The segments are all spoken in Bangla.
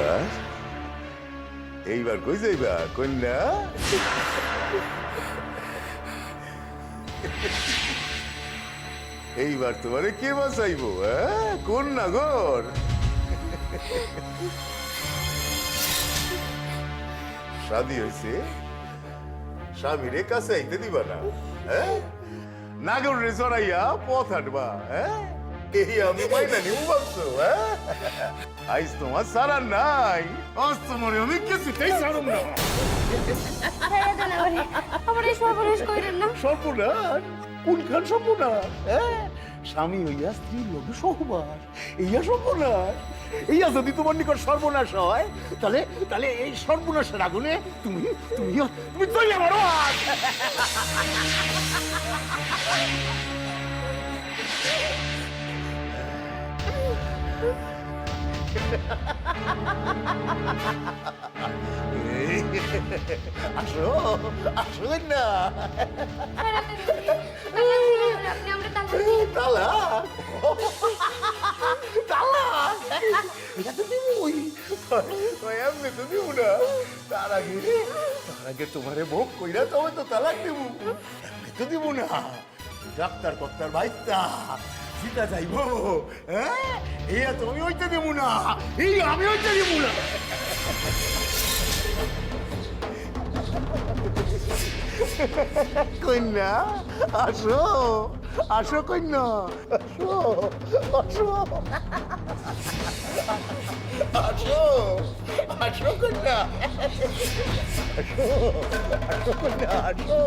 এইবার এইবার কই যাইবা কন্যা? এইবার তোমারে কে বাঁচাইবো? কোন নাগর? শাদি হয়েছে, স্বামীরে কাছে আইতে দিবা না? নাগর রে চড়াইয়া পথ হাঁটবা? এই আমি মাইনা নিব ভাবছো? আইস তোমার সারার নাই, আজ তোমার আমি কিছুতেই ছাড়ব না। সর্বনাশ? কোনখান সর্বনাশ? স্বামী হইয়া স্ত্রীর লোকে সহবাস, এইয়া সর্বনাশ। এইয়া যদি তোমার নিকট সর্বনাশ হয়, তাহলে তাহলে এই সর্বনাশের আগুনে তুমি তুমি তুমি চলে মারো। আসো আসো না। তালাক তালাক এটা তো দিবই, এমনি তো দিব না। তার আগে তোমারে ভোগ কইরা তবে তো তালাক দিব, এমনি তো দিব না। ডাক্তার কর্তার ভাইতা জিতা যাইব, এইয়া তো আমি হইতে দিব না, এই আমি হইতে দিব না। কন্যা আসো আসো কন্যা আসো আসো আসো আসো কন্যা আসো আসো কন্যা আসো।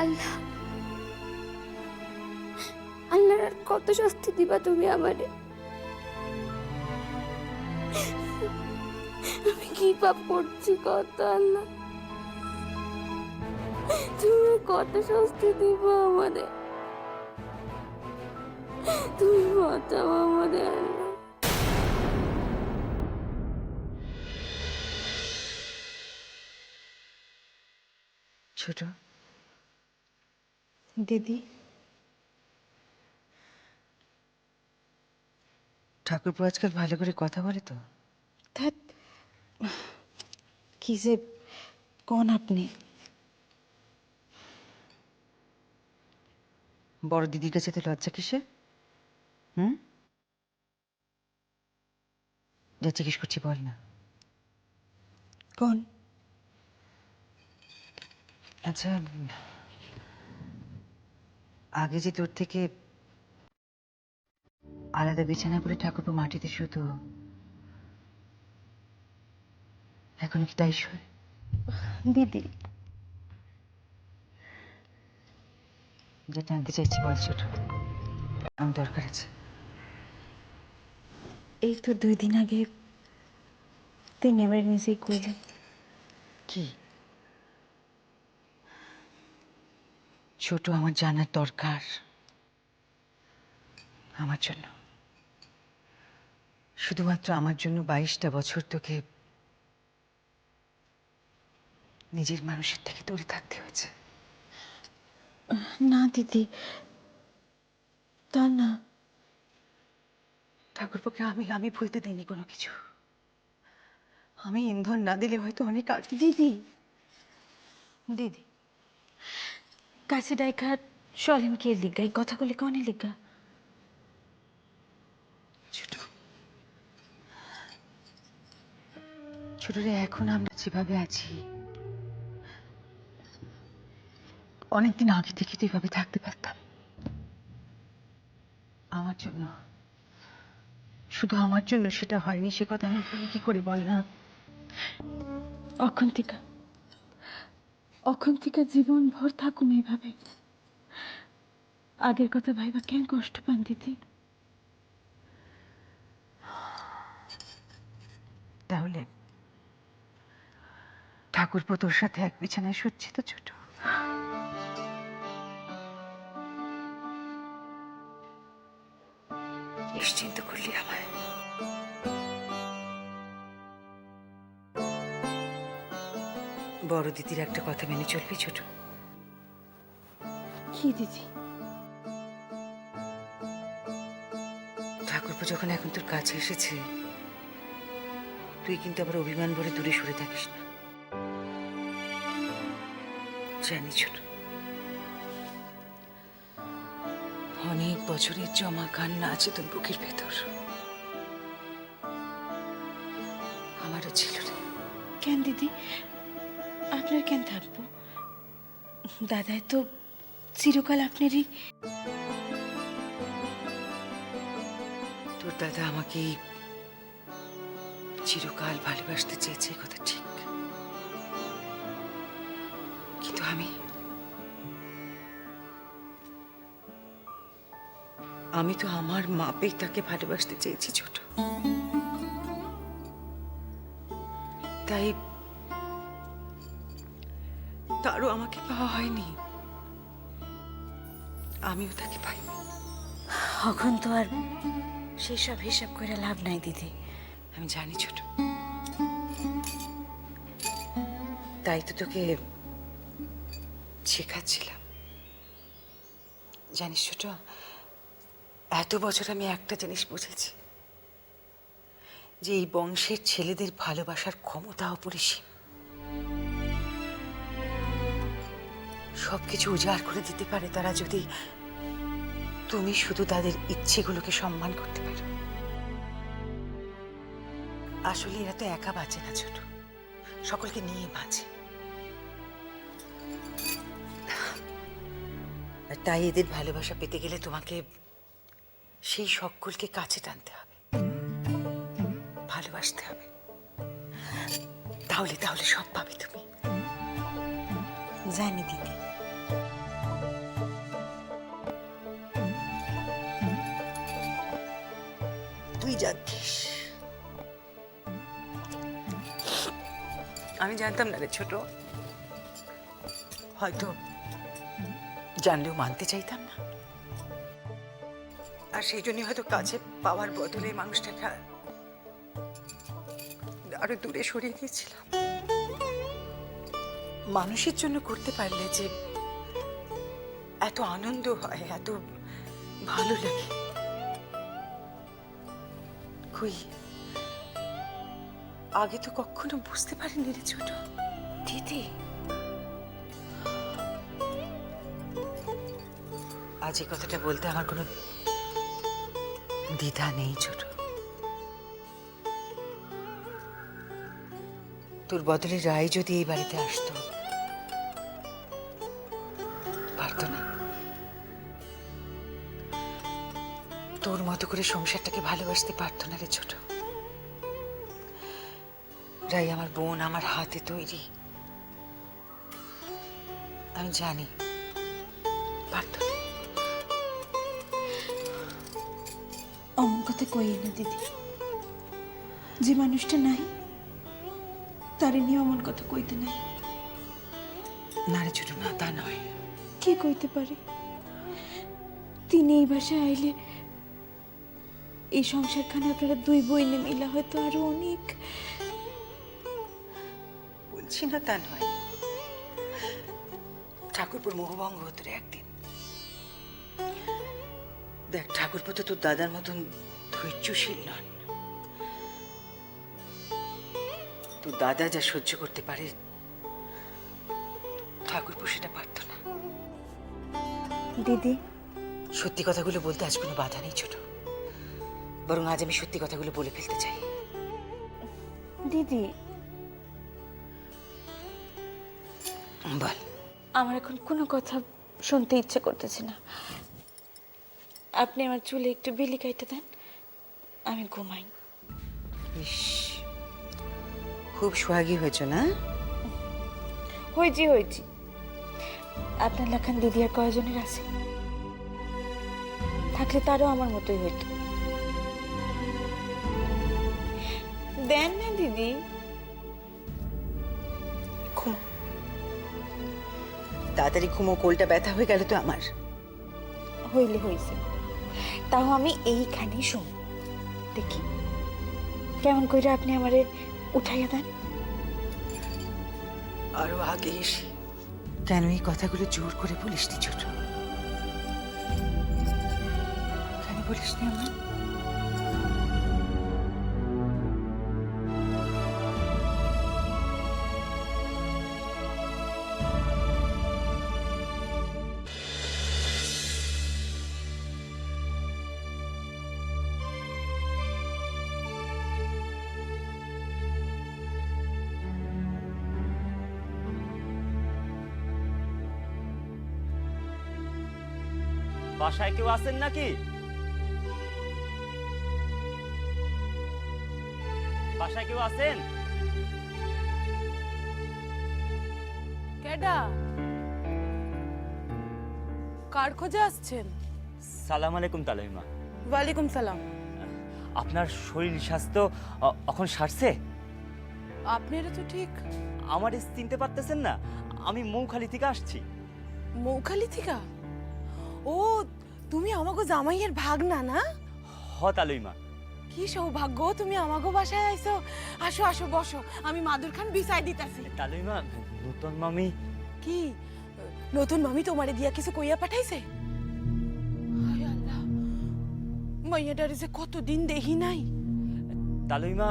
আল্লাহ আল্লাহর আর কত শাস্তি দিবা তুমি আমারে? আমি কি পাপ করছি কত? আল্লাহ তুমি কত শাস্তি দিবা আমারে? তুমি বাঁচাও আমাদের আল্লাহ। ছোট দিদি, ঠাকুরপো আজকাল ভালো করে কথা বলে তো? ধ্যাৎ, কি যে কোন আপনি? বড় দিদির কাছে তো লজ্জা কিসে? যা জিজ্ঞেস করছি বল না। কোন? আচ্ছা, আগে যে তোর থেকে আলাদা বিছানা করে ঠাকুরপো মাটিতে শুতো, এখন কি তাই শোয়? দিদি, যেটা জানতে চাইছি বল ছোট, আমার দরকার আছে। এই তো 2 দিন আগে তুই নেমে নিজেই কইলি। কি ছোট, আমার জানার দরকার, আমার জন্য, শুধুমাত্র আমার জন্য 22টা বছর তোকে নিজের মানুষের থেকে দূরে থাকতে হয়েছে। না দিদি, তা না। ঠাকুরপোকে আমি ভুলতে দিইনি কোনো কিছু। আমি ইন্ধন না দিলে হয়তো অনেক আগে। দিদি দিদি কাছে ডাইকা সরেন কে লিগা? এই কথাগুলি কনে লিগা? ছোট ছোট রে, এখন আমরা যেভাবে আছি, অনেকদিন আগে থেকে তো এভাবে থাকতে পারতাম। আমার জন্য, শুধু আমার জন্য সেটা হয়নি, সে কথা আমি ভুলি কি করে বল না? অখন থেকে জীবন ভর থাকুন এইভাবে। আগের কথা ভাইবা কেন কষ্ট পান দিদি? তাহলে ঠাকুরপো তোর সাথে এক বিছানায় শুচ্ছি তো ছোট? নিশ্চিন্ত করলি আমায়। বড় দিদির একটা কথা মেনে চলবি ছোট? কি দিদি? ঠাকুরপো যখন এখন তোর কাছে এসেছে, তুই কিন্তু আবার অভিমান ভরে দূরে সরে থাকিস না। জানি ছোট, অনেক বছরের জমা কান্না আছে তোর বুকের ভেতর। আমারও ছিল রে। কেন দিদি? আপনার কেন থাকবো? দাদাই তো চিরকাল আপনারই। তোর দাদা আমাকে চিরকাল ভালোবাসতে চেয়েছে, কথা ঠিক, কিন্তু আমি তো আমার মাপেই তাকে ভালোবাসতে চেয়েছি ছোট। তাই তারও আমাকে পাওয়া হয়নি, আমিও তাকে পাইনি। এখন তো আর সেসব হিসাব করে লাভ নাই দিদি। আমি জানি ছোট, তাই তো তোকে শেখাচ্ছিলাম। জানিস ছোট, এত বছর আমি একটা জিনিস বুঝেছি, যে এই বংশের ছেলেদের ভালোবাসার ক্ষমতা অপরিসীম। সবকিছু উজাড় করে দিতে পারে তারা, যদি তুমি শুধু তাদের ইচ্ছেগুলোকে সম্মান করতে পারো। আসলে এরা তো একা বাঁচে না ছোট, সকলকে নিয়ে বাঁচে। আর তাই এদের ভালোবাসা পেতে গেলে তোমাকে সেই সকলকে কাছে টানতে হবে, ভালোবাসতে হবে। তাহলে তাহলে সব পাবে তুমি। জানি দিদি। তুই জানতিস, আমি জানতাম না রে ছোট। হয়তো জানলেও মানতে চাইতাম না, আর সেই জন্যই হয়তো কাছে পাওয়ার বদলে মানুষটাকে আরো দূরে সরিয়ে দিয়েছিলাম। মানুষের জন্য করতে পারলে যে এত আনন্দ হয়, এত ভালো লাগে, কই আগে তো কখনো বুঝতে পারিনি রে ছোট। দিদি, আজ এই কথাটা বলতে আমার কোনো দ্বিধা নেই ছোট। তোর বদলে রায় যদি এই বাড়িতে আসতো, পারতো না তোর মতো করে সংসারটাকে ভালোবাসতে, পারতো না রে ছোট। রাই আমার বোন, আমার হাতে তৈরি, আমি জানি পারতো না। অমন কথা কইয়ে না দিদি। যে মানুষটা নাই তারে নিয়ে অমন কথা কইতে নাই। না রে ছোট, না, তা নয়। কে কইতে পারে? তিনি এই বাসায় আইলে এই সংসারখানে আপনারা দুই বইনে মিলা হয়তো আরো অনেক। বলছি না তা নয়, ঠাকুরপুর মোহভঙ্গ হতো রে একদিন। দেখ, ঠাকুরপো তো তোর দাদার মতন ধৈর্যশীল নন। তোর দাদা যা সহ্য করতে পারে, ঠাকুরপো সেটা পারত না। দিদি, সত্যি কথাগুলো বলতে আজ কোনো বাধা নেই ছোট, বরং আজ আমি সত্যি কথাগুলো বলে ফেলতে চাই। দিদি, বল। আমার এখন কোনো কথা শুনতে ইচ্ছে করতেছে না। আপনি আমার চুলে একটু বিলি কাইতে দেন, আমি ঘুমাই। ইস, খুব সোহাগী হয়েছ না? হয়েছি। আপনার লেখান দিদি আর কয়জনের আছে? থাকলে তারও আমার মতোই হইতো। দেন না দিদি। ঘুমো, তাড়াতাড়ি ঘুমো, কোলটা ব্যথা হয়ে গেল তো আমার। হইলে হইছে, তাও আমি এইখানেই শুন। দেখি কেমন কইরা আপনি আমারে উঠাইয়া দেন। আরো আগে এসে কেন এই কথাগুলো জোর করে বলিস নি ছোট? কেন বলিস নি আমার? বাসায় কেউ আছেন নাকি? বাসায় কেউ আছেন? কেডা? কার খোঁজে আসছেন? সালাম আলাইকুম তালাইমা। ওয়ালাইকুম সালাম। আপনার শরীর স্বাস্থ্য এখন সারছে? আপনারা তো ঠিক। আমার চিনতে পারতেছেন না? আমি মৌখালি থেকে আসছি। মৌখালি থেকে? ও, তুমি আমাগো জামাইয়ের ভাগনা না? হ তালাইমা। কি সৌভাগ্য তুমি আমাগো বাসায় আইছো। আসো আসো বসো, আমি মাদুর খান বিছাই দিতাছি। তালাইমা, নতুন মামি। কি নতুন মামি তোমারে দিয়া কিছু কইয়া পাঠাইছে? হায় আল্লাহ, মাইয়াটারে যে কতদিন দেখি নাই। তালাইমা,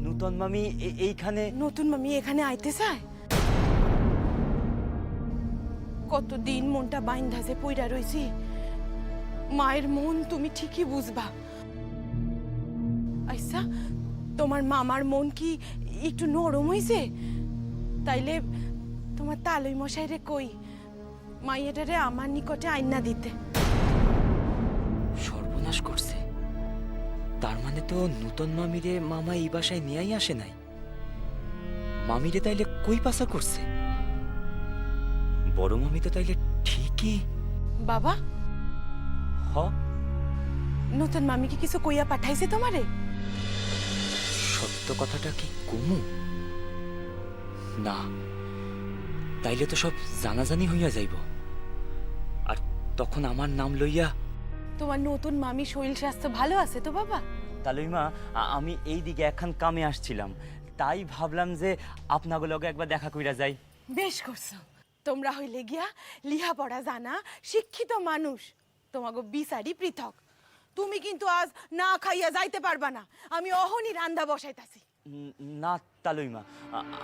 নতুন মামি এইখানে। নতুন মামি এখানে আইতে চায়? কতদিন মনটা বাইন্ধা যে পইরা রইছি। মায়ের মন তুমি ঠিকই বুঝবা। আচ্ছা, তোমার মামার মন কি একটু নরম হইছে? তাইলে তোমার তালই মশাই রে কই মাইয়াটারে আমার নিকটে আইনা দিতে। সর্বনাশ করছে। তার মানে তো নতুন মামিরে মামা এই বাসায় নিয়েই আসে নাই। মামিরে তাইলে কই পাসা করছে? বড় মামি তো তাইলে ঠিকই। বাবা, হ, নতুন মামি কি কিছু কইয়া পাঠাইছে তোমারে? সত্য কথাটা কি কমু? না, তাইলে তো সব জানাজানি হইয়া যাইব। আর তখন আমার নাম লইয়া। তোমার নতুন মামি শরীর স্বাস্থ্য ভালো আছে তো বাবা? তালুইমা, আমি এই দিকে একখান কামে আসছিলাম, তাই ভাবলাম যে আপনাদের লগে একবার দেখা কইরা যাই। বেশ করছো। তোমরা হইলে গিয়া লিহা পড়া জানা শিক্ষিত মানুষ, তোমাগো বিচারি পৃথক। তুমি কিন্তু আজ না খাইয়া যাইতে পারবা না। আমি অহনি রান্দা বসাইতাছি। না তালুইমা,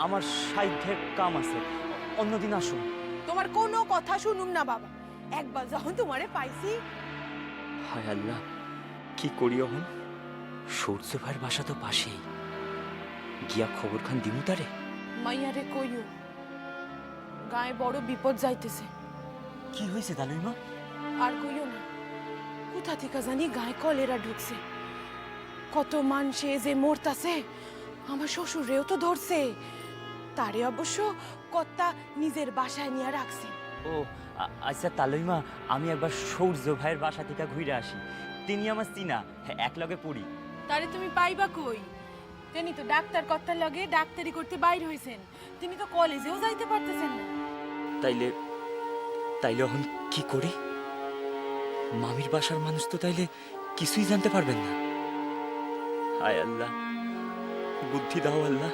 আমার সাধ্যের কাম আছে, অন্যদিন আসুন। তোমার কোনো কথা শুনুম না বাবা। একবার যখন তোমারে পাইছি। হায় আল্লাহ, কি করি এখন? সূর্য ভাইয়ের বাসা তো পাশেই, গিয়া খবর খান দিমু তারে। মাইয়ারে কইও গায়ে বড় বিপদ যাইতেছে। কি হয়েছে তালুইমা? আর কইও না, কোথা থেকে জানি গায়ে কলেরা ঢুকছে। কত মানুষে যে মরতাছে। আমার শ্বশুরেও তো ধরছে। তারে অবশ্য কর্তা নিজের বাসায় নিয়ে রাখছে। ও আচ্ছা তালুইমা, আমি একবার সূর্য ভাইয়ের বাসা থেকে ঘুরে আসি। তিনি আমার চিনা, এক লগে পড়ি। তারে তুমি পাইবা কই? তিনি তো ডাক্তার কর্তার লগে ডাক্তারি করতে বাইর হইছেন। তিনি তো কলেজেও যাইতে পারতেছেন না। তাইলে এখন কি করি? মামির বাসার মানুষ তো তাইলে কিছুই জানতে পারবেন না। হায় আল্লাহ, বুদ্ধি দাও আল্লাহ।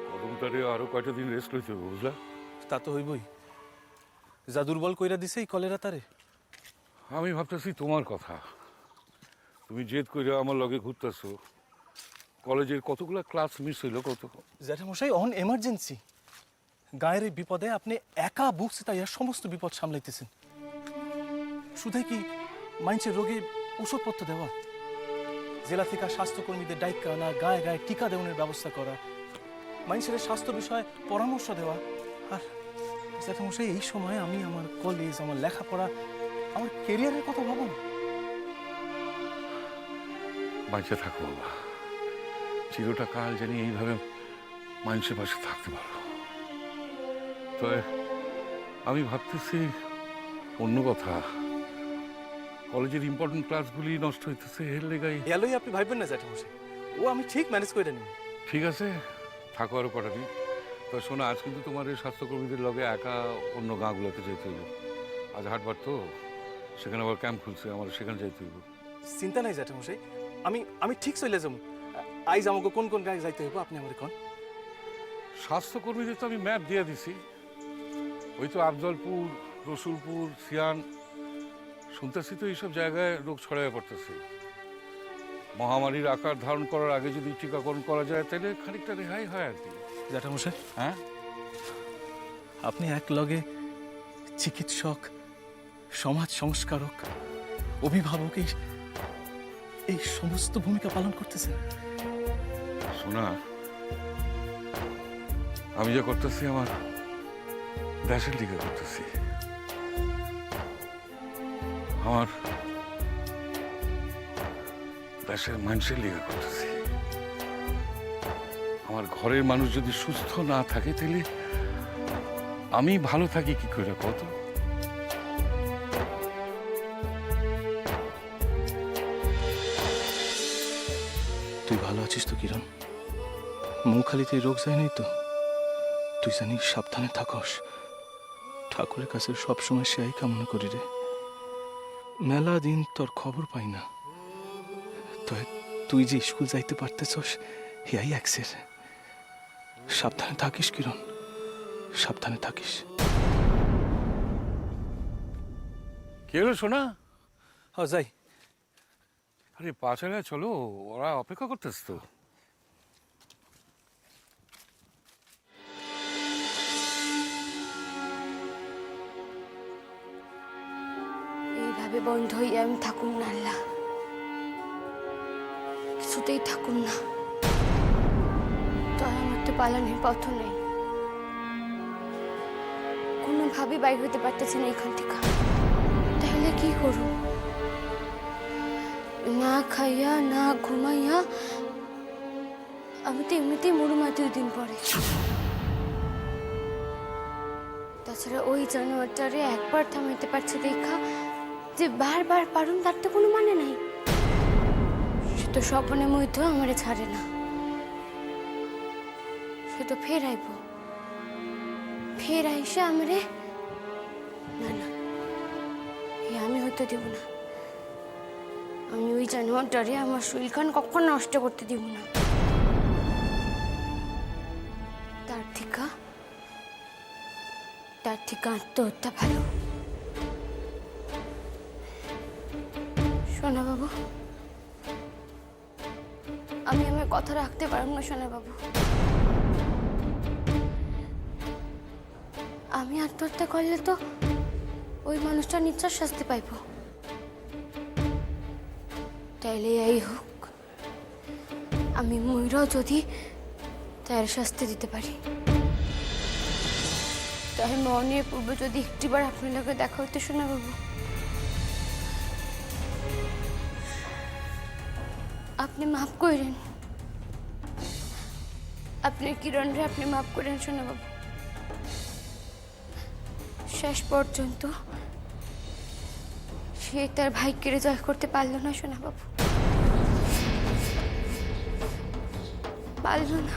কদমটারে আরো কয়টা দিন রেস্ট লইতে হবে, বুঝলা? তা তো হইবই, যা দুর্বল কইরা দিছে এই কলেরা তারে। আমি ভাবতেছি তোমার কথা। তুমি জেদ কইরা আমার লগে ঘুরতেছো। কলেজের কতগুলা ক্লাস মিস হইলো কত। জ্যাঠামশাই অন এমার্জেন্সি, গায়ের এই বিপদে আপনি একা বুকছে তাই আর সমস্ত বিপদ সামলাইতেছেন। শুধু কি মাইন্সের রোগে ওষুধপত্র দেওয়া, জেলা থেকে স্বাস্থ্যকর্মীদের ডাইকা আনা, গায়ে গায়ে টিকা দেওয়ানোর ব্যবস্থা করা, মাইন্সের স্বাস্থ্য বিষয়ে পরামর্শ দেওয়া। আর জ্যাঠামশাই এই সময় আমি আমার কলেজ, আমার লেখাপড়া, আমার কেরিয়ারের কথা ভাবুন। বাঁচে থাকো বাবা, চিরটা কাল জানি এইভাবে মানুষের পাশে থাকতে পারো। তবে আমি ভাবতেছি অন্য কথা। কলেজের ইম্পর্টেন্ট ক্লাসগুলি নষ্ট হইতেছে, এর লেগাই। এলোই আপনি ভাববেন না জ্যাঠামশাই, ও আমি ঠিক ম্যানেজ করে নিব। ঠিক আছে, থাকো আরো কটা দিন। তো শোনো, আজ কিন্তু তোমার এই স্বাস্থ্যকর্মীদের লগে একা অন্য গাঁগুলোতে যেতে হইব। আজ হাটবার তো, সেখানে আবার ক্যাম্প খুলছে, আমার সেখানে যাইতে হইব। চিন্তা নাই জ্যাঠামশাই, আমি আমি ঠিক চলে যাবো। আইজ আমাকে কোন কোন গায়ে যাইতে হইব আপনি আমার কোন। স্বাস্থ্যকর্মীদের তো আমি ম্যাপ দিয়ে দিছি। ওই তো আফজলপুর, রসুলপুর, সিয়ান, শুনতেছি তো এইসব জায়গায় রোগ ছড়াইয়া পড়তেছে। মহামারীর আকার ধারণ করার আগে যদি টিকাকরণ করা যায় তাহলে খানিকটা রেহাই হয় আর কি। জ্যাঠামশাই, হ্যাঁ, আপনি এক লগে চিকিৎসক, সমাজ সংস্কারক, অভিভাবক, এই সমস্ত ভূমিকা পালন করতেছেন। শোনা, আমি যা করতেছি আমার দেশের দিকে করতেছি, আমার দেশের মানুষের লিগে করতেছি। আমার ঘরের মানুষ যদি সুস্থ না থাকে তাহলে আমি ভালো থাকি কি করে কত? তুই ভালো আছিস তো কিরণ? মুখালিতে রোগ যায় নাই তো? তুই জানিস সাবধানে থাকস। ঠাকুরের কাছে সবসময় সেই কামনা করি রে। মেলা দিন তোর খবর পাই না। তুই যে স্কুল যাইতে পারতেছস হেয়াই একসের। সাবধানে থাকিস কিরণ, সাবধানে থাকিস। কি হলো শোনা? যাই। আরে পাঁচালে চলো, ওরা অপেক্ষা করতেছ তো। এইভাবে বন্ধ হইয়া আমি থাকুম না আল্লাহ, কিছুতেই থাকুম না। তো আমার তো পালানোর পথ নেই, কোনোভাবে বাইর হইতে পারতেছি না এখান থেকে। তাহলে কি করব? না খাইয়া না ঘুমাইয়া আমি তো এমনিতেই মরুমা 2 দিন পরে। তাছাড়া ওই জানোয়ারটারে একবার থামাইতে পারছে দেখা যে বারবার পারুন, তার তো কোনো মানে নাই। সে তো স্বপ্নের মধ্যেও আমারে ছাড়ে না। সে তো ফের আইব, ফের আইসা আমারে, না না, আমি হয়তো দেব না। আমি ওই জানোয়ারটারে আমার শরীরখান কখন নষ্ট করতে দিব না। তার থেকে আত্মহত্যা ভালো। সোনা বাবু, আমি আমার কথা রাখতে পারব না সোনা বাবু। আমি আত্মহত্যা করলে তো ওই মানুষটা নিশ্চয় শাস্তি পাইব। তাইলে এই হোক, আমি ময়ূরাও যদি তার শাস্তি দিতে পারি। তাই মনের পূর্বে যদি একটিবার আপনার লোকে দেখা হইতে শোনা বাবু, আপনি মাফ করেন। আপনি কিরণরে আপনি মাফ করেন শোনা বাবু। শেষ পর্যন্ত সে তার ভাইকে জয় করতে পারলো না শোনা বাবু, পারলো না।